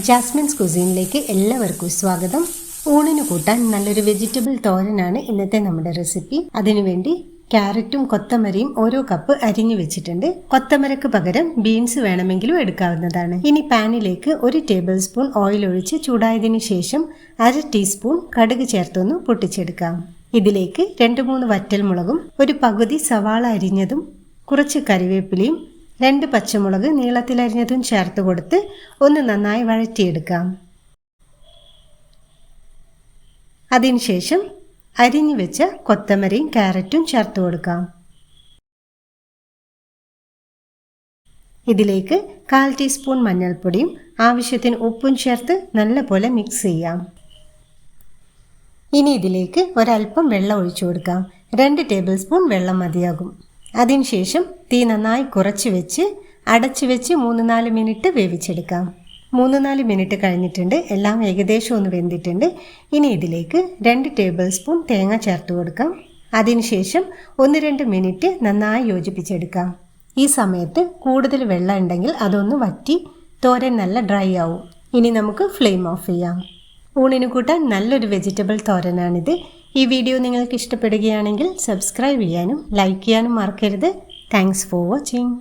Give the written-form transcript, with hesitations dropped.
Jasmine's കുസീനിലേക്ക് എല്ലാവർക്കും സ്വാഗതം. ഊണിന് കൂട്ടാൻ നല്ലൊരു വെജിറ്റബിൾ തോരനാണ് ഇന്നത്തെ നമ്മുടെ റെസിപ്പി. അതിനുവേണ്ടി ക്യാരറ്റും കൊത്തമരയും ഓരോ കപ്പ് അരിഞ്ഞു വെച്ചിട്ടുണ്ട്. കൊത്തമരക്ക് പകരം ബീൻസ് വേണമെങ്കിലും എടുക്കാവുന്നതാണ്. ഇനി പാനിലേക്ക് 1 ടേബിൾ സ്പൂൺ ഓയിൽ ഒഴിച്ച് ചൂടായതിനു ശേഷം 1/2 ടീസ്പൂൺ കടുക് ചേർത്തൊന്ന് പൊട്ടിച്ചെടുക്കാം. ഇതിലേക്ക് 2-3 വറ്റൽമുളകും ഒരു പകുതി സവാള അരിഞ്ഞതും കുറച്ച് കറിവേപ്പിലയും 2 പച്ചമുളക് നീളത്തിലരിഞ്ഞതും ചേർത്ത് കൊടുത്ത് ഒന്ന് നന്നായി വഴറ്റിയെടുക്കാം. അതിനുശേഷം അരിഞ്ഞു വെച്ച കൊത്തമരയും ക്യാരറ്റും ചേർത്ത് കൊടുക്കാം. ഇതിലേക്ക് 1/4 ടീസ്പൂൺ മഞ്ഞൾപ്പൊടിയും ആവശ്യത്തിന് ഉപ്പും ചേർത്ത് നല്ലപോലെ മിക്സ് ചെയ്യാം. ഇനി ഇതിലേക്ക് ഒരൽപ്പം വെള്ളം ഒഴിച്ചു കൊടുക്കാം. 2 ടേബിൾ സ്പൂൺ വെള്ളം മതിയാകും. അതിനുശേഷം തീ നന്നായി കുറച്ച് വെച്ച് അടച്ചു വെച്ച് 3-4 മിനിറ്റ് വേവിച്ചെടുക്കാം. 3-4 മിനിറ്റ് കഴിഞ്ഞിട്ടുണ്ട്. എല്ലാം ഏകദേശം ഒന്ന് വെന്തിട്ടുണ്ട്. ഇനി ഇതിലേക്ക് 2 ടേബിൾ സ്പൂൺ തേങ്ങ ചേർത്ത് കൊടുക്കാം. അതിനുശേഷം 1-2 മിനിറ്റ് നന്നായി യോജിപ്പിച്ചെടുക്കാം. ഈ സമയത്ത് കൂടുതൽ വെള്ളം ഉണ്ടെങ്കിൽ അതൊന്ന് വറ്റി തോരൻ നല്ല ഡ്രൈ ആവും. ഇനി നമുക്ക് ഫ്ലെയിം ഓഫ് ചെയ്യാം. ഊണിന് കൂട്ടാൻ നല്ലൊരു വെജിറ്റബിൾ തോരനാണിത്. ഈ വീഡിയോ നിങ്ങൾക്ക് ഇഷ്ടപ്പെടുകയാണെങ്കിൽ സബ്സ്ക്രൈബ് ചെയ്യാനും ലൈക്ക് ചെയ്യാനും മറക്കരുത്. Thanks for watching.